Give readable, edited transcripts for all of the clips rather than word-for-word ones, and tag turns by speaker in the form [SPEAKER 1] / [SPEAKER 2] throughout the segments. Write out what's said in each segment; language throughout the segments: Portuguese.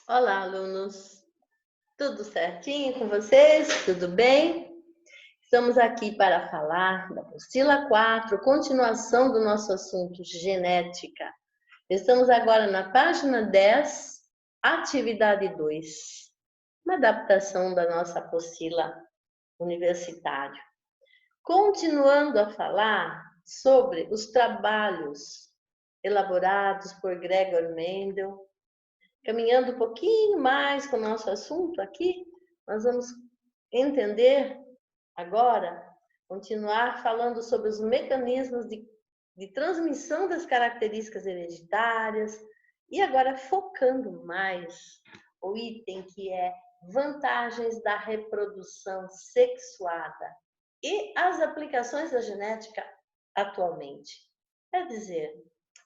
[SPEAKER 1] Olá, alunos! Tudo certinho com vocês? Tudo bem? Estamos aqui para falar da apostila 4, continuação do nosso assunto genética. Estamos agora na página 10, atividade 2, uma adaptação da nossa apostila universitária. Continuando a falar sobre os trabalhos elaborados por Gregor Mendel. Caminhando um pouquinho mais com o nosso assunto aqui, nós vamos entender agora, continuar falando sobre os mecanismos de transmissão das características hereditárias e agora focando mais o item que é vantagens da reprodução sexuada e as aplicações da genética atualmente. Quer dizer,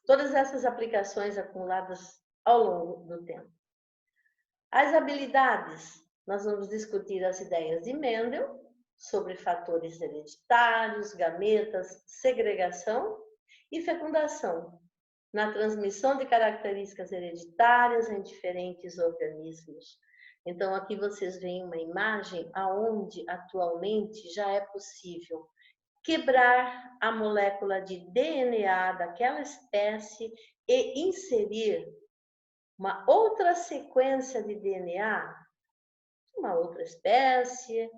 [SPEAKER 1] todas essas aplicações acumuladas ao longo do tempo. As habilidades, nós vamos discutir as ideias de Mendel sobre fatores hereditários, gametas, segregação e fecundação na transmissão de características hereditárias em diferentes organismos. Então, aqui vocês veem uma imagem aonde atualmente já é possível quebrar a molécula de DNA daquela espécie e inserir uma outra sequência de DNA de uma outra espécie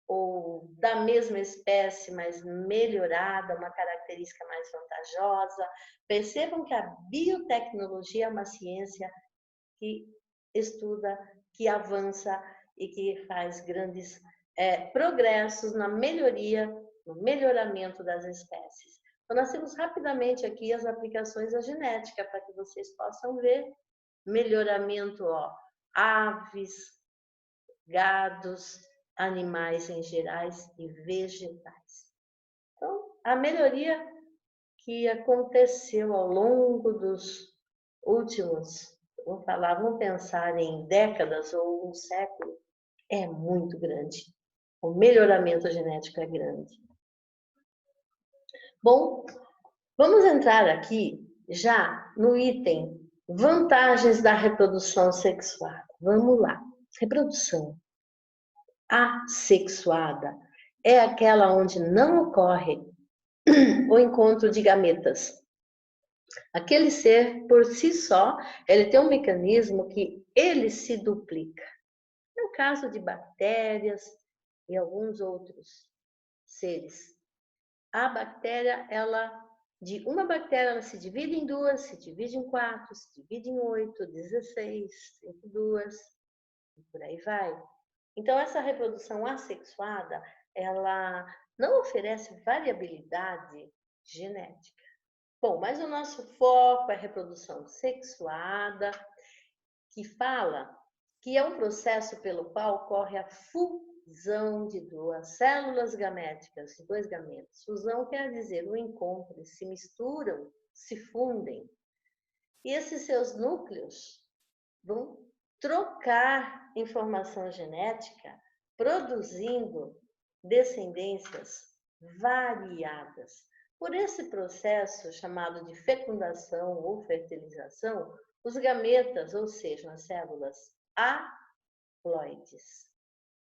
[SPEAKER 1] ou da mesma espécie, mas melhorada, uma característica mais vantajosa. Percebam que a biotecnologia é uma ciência que estuda, que avança e que faz grandes progressos na melhoria, no melhoramento das espécies. Então, nós temos rapidamente aqui as aplicações da genética para que vocês possam ver. Melhoramento, aves, gados, animais em gerais e vegetais. Então, a melhoria que aconteceu ao longo dos últimos, vamos pensar em décadas ou um século, é muito grande. O melhoramento genético é grande. Bom, vamos entrar aqui já no item vantagens da reprodução sexuada. Vamos lá. Reprodução assexuada é aquela onde não ocorre o encontro de gametas. Aquele ser, por si só, ele tem um mecanismo que ele se duplica. No caso de bactérias e alguns outros seres. A bactéria, de uma bactéria, ela se divide em duas, se divide em 4, se divide em 8, 16, 32, e por aí vai. Então, essa reprodução assexuada, ela não oferece variabilidade genética. Bom, mas o nosso foco é a reprodução sexuada, que fala que é um processo pelo qual ocorre a fusão de duas células gaméticas, de dois gametas. Fusão quer dizer o encontro, eles se misturam, se fundem. E esses seus núcleos vão trocar informação genética, produzindo descendências variadas. Por esse processo chamado de fecundação ou fertilização, os gametas, ou seja, as células haploides.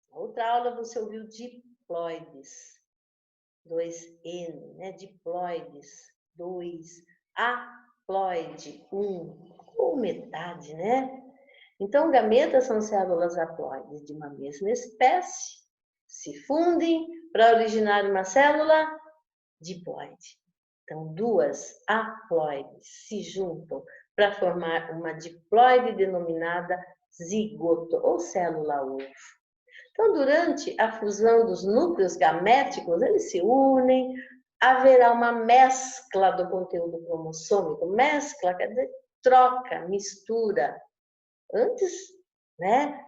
[SPEAKER 1] Na outra aula você ouviu diploides, 2N, né? Diploides, 2, haploide, 1, ou metade, né? Então, gametas são células haploides de uma mesma espécie, se fundem para originar uma célula diploide. Então, duas haploides se juntam para formar uma diploide denominada zigoto ou célula ovo. Então, durante a fusão dos núcleos gaméticos, eles se unem, haverá uma mescla do conteúdo cromossômico. Mescla quer dizer troca, mistura. Antes, né,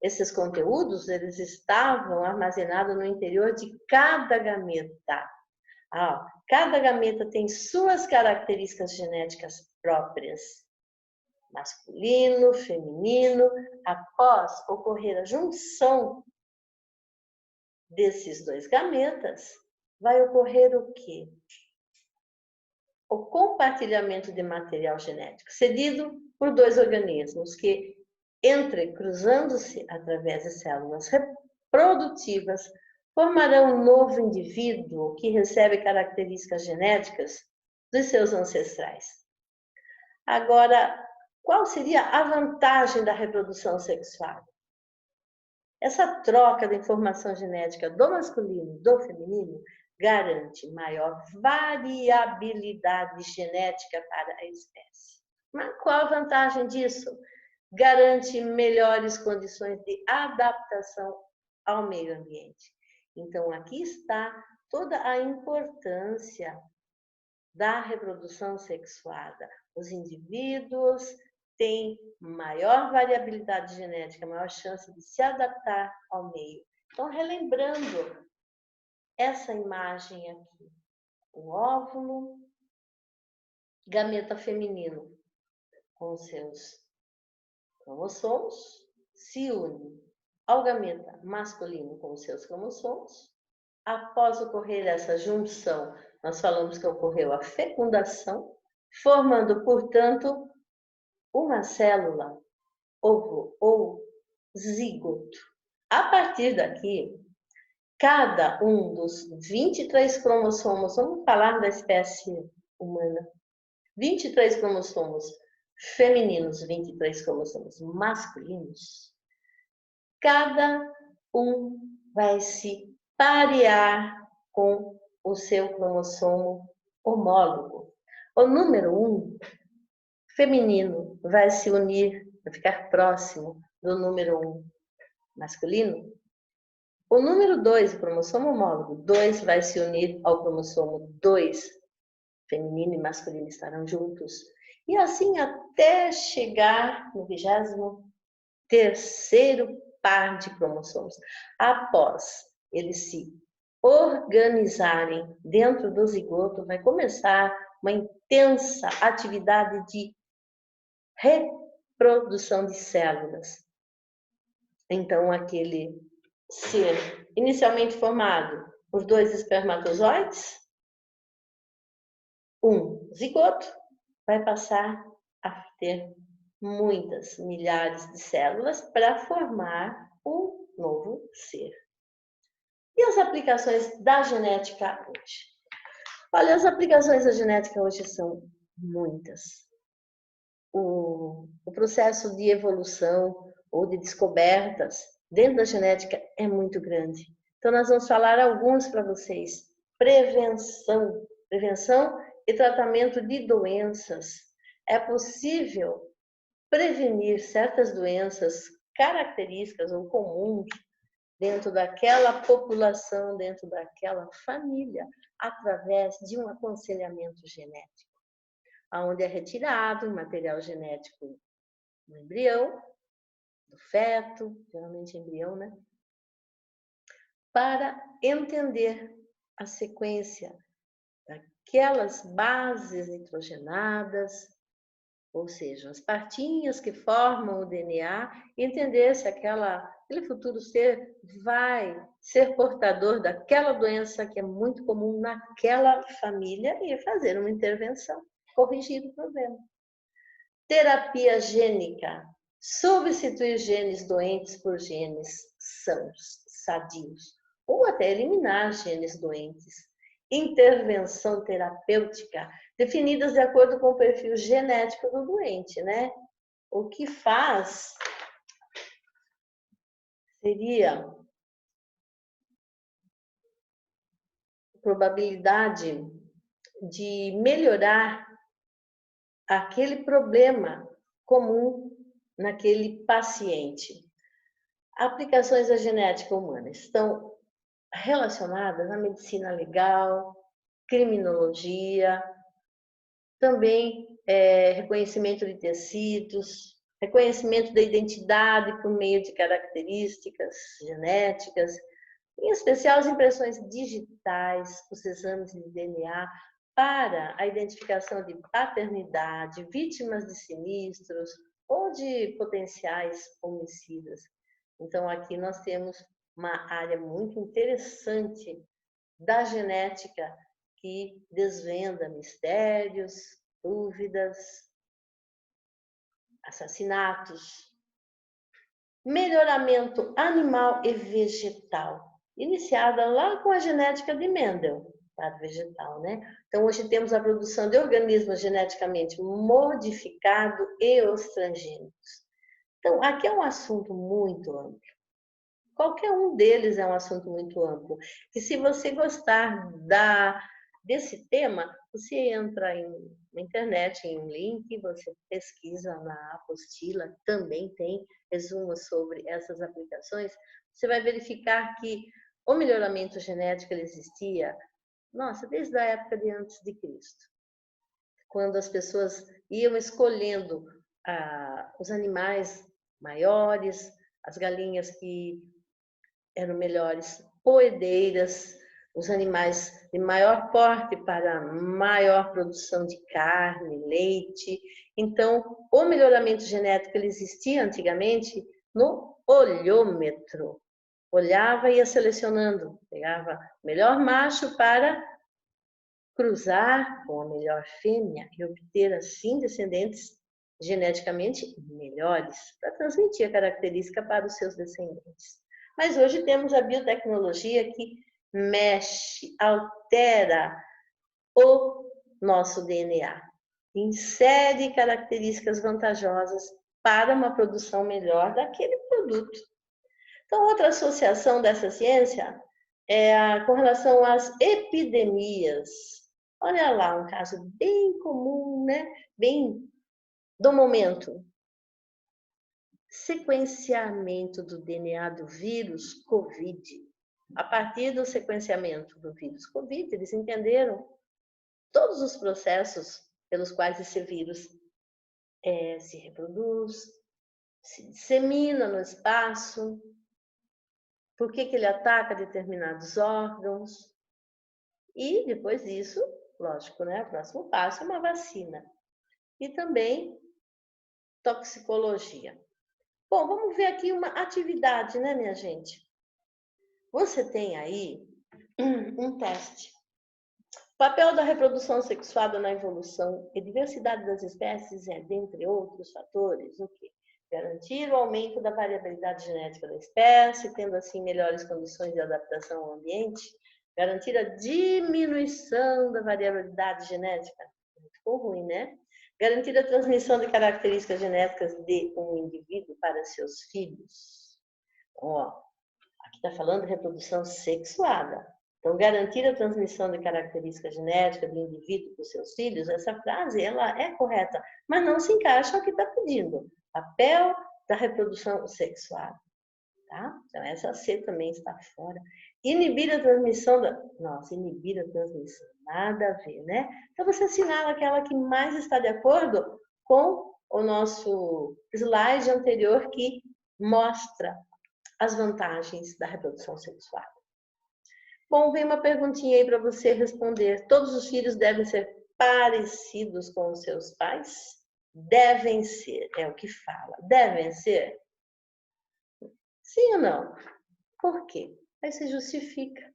[SPEAKER 1] esses conteúdos, eles estavam armazenados no interior de cada gameta. Cada gameta tem suas características genéticas próprias. Masculino, feminino. Após ocorrer a junção desses dois gametas, vai ocorrer o quê? O compartilhamento de material genético, cedido por dois organismos que entrecruzando-se através de células reprodutivas, formarão um novo indivíduo que recebe características genéticas dos seus ancestrais. Agora, qual seria a vantagem da reprodução sexual? Essa troca de informação genética do masculino e do feminino garante maior variabilidade genética para a espécie. Mas qual a vantagem disso? Garante melhores condições de adaptação ao meio ambiente. Então, aqui está toda a importância da reprodução sexuada. Os indivíduos têm maior variabilidade genética, maior chance de se adaptar ao meio. Então, relembrando essa imagem aqui, o óvulo, gameta feminino com seus cromossomos, se une ao gameta masculino com seus cromossomos. Após ocorrer essa junção, nós falamos que ocorreu a fecundação, formando, portanto, uma célula, ovo ou zigoto. A partir daqui, cada um dos 23 cromossomos, vamos falar da espécie humana, 23 cromossomos femininos, 23 cromossomos masculinos, cada um vai se parear com o seu cromossomo homólogo. O número 1, feminino, vai se unir, vai ficar próximo do número 1, masculino. O número 2, o cromossomo homólogo, 2 vai se unir ao cromossomo 2, feminino e masculino estarão juntos. E assim até chegar no 23º par de cromossomos. Após eles se organizarem dentro do zigoto, vai começar uma intensa atividade de reprodução de células. Então, aquele ser inicialmente formado por 2 espermatozoides, um zigoto, vai passar a ter muitas milhares de células para formar um novo ser. E as aplicações da genética hoje? Olha, as aplicações da genética hoje são muitas. O processo de evolução ou de descobertas dentro da genética é muito grande. Então, nós vamos falar alguns para vocês. Prevenção e tratamento de doenças. É possível prevenir certas doenças características ou comuns dentro daquela população, dentro daquela família, através de um aconselhamento genético, onde é retirado o material genético do embrião, do feto, geralmente embrião, né? Para entender a sequência daquelas bases nitrogenadas, ou seja, as partinhas que formam o DNA, e entender se aquele futuro ser vai ser portador daquela doença que é muito comum naquela família e fazer uma intervenção, corrigir o problema. Terapia gênica, substituir genes doentes por genes sãos, sadios, ou até eliminar genes doentes. Intervenção terapêutica, definidas de acordo com o perfil genético do doente, né? O que faz seria a probabilidade de melhorar aquele problema comum naquele paciente. Aplicações da genética humana estão relacionadas à medicina legal, criminologia, também reconhecimento de tecidos, reconhecimento da identidade por meio de características genéticas, em especial as impressões digitais, os exames de DNA, para a identificação de paternidade, vítimas de sinistros ou de potenciais homicidas. Então, aqui nós temos uma área muito interessante da genética que desvenda mistérios, dúvidas, assassinatos, melhoramento animal e vegetal, iniciada lá com a genética de Mendel, para vegetal, né? Então, hoje temos a produção de organismos geneticamente modificados e os transgênicos. Então, aqui é um assunto muito amplo. Qualquer um deles é um assunto muito amplo. E se você gostar desse tema, você entra na internet, em um link, você pesquisa na apostila, também tem resumos sobre essas aplicações. Você vai verificar que o melhoramento genético ele existia, nossa, desde a época de antes de Cristo, quando as pessoas iam escolhendo os animais maiores, as galinhas que eram melhores poedeiras, os animais de maior porte para maior produção de carne, leite. Então, o melhoramento genético ele existia antigamente no olhômetro. Olhava e ia selecionando, pegava o melhor macho para cruzar com a melhor fêmea e obter assim descendentes geneticamente melhores para transmitir a característica para os seus descendentes. Mas hoje temos a biotecnologia que mexe, altera o nosso DNA, insere características vantajosas para uma produção melhor daquele produto. Então, outra associação dessa ciência é com relação às epidemias. Olha lá, um caso bem comum, né? Bem do momento. Sequenciamento do DNA do vírus Covid. A partir do sequenciamento do vírus Covid, eles entenderam todos os processos pelos quais esse vírus se reproduz, se dissemina no espaço, por que ele ataca determinados órgãos. E depois disso, lógico, né? O próximo passo é uma vacina. E também toxicologia. Bom, vamos ver aqui uma atividade, né, minha gente? Você tem aí um teste. O papel da reprodução sexuada na evolução e diversidade das espécies é, dentre outros fatores, o quê? Garantir o aumento da variabilidade genética da espécie, tendo assim melhores condições de adaptação ao ambiente. Garantir a diminuição da variabilidade genética. Ficou ruim, né? Garantir a transmissão de características genéticas de um indivíduo para seus filhos. Então, ó, aqui está falando de reprodução sexuada. Então, garantir a transmissão de características genéticas do indivíduo para os seus filhos, essa frase ela é correta, mas não se encaixa ao que está pedindo. Papel da reprodução sexuada. Tá? Então, essa C também está fora. Inibir a transmissão da... Nossa, inibir a transmissão. Nada a ver, né? Então, você assinala aquela que mais está de acordo com o nosso slide anterior que mostra as vantagens da reprodução sexual. Bom, vem uma perguntinha aí para você responder. Todos os filhos devem ser parecidos com os seus pais? Devem ser, é o que fala. Devem ser? Sim ou não? Por quê? Aí se justifica.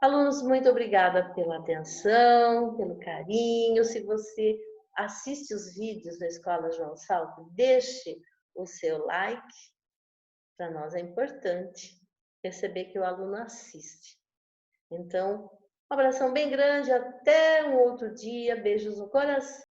[SPEAKER 1] Alunos, muito obrigada pela atenção, pelo carinho. Se você assiste os vídeos da Escola João Salto, deixe o seu like. Para nós é importante perceber que o aluno assiste. Então, um abração bem grande, até um outro dia, beijos no coração.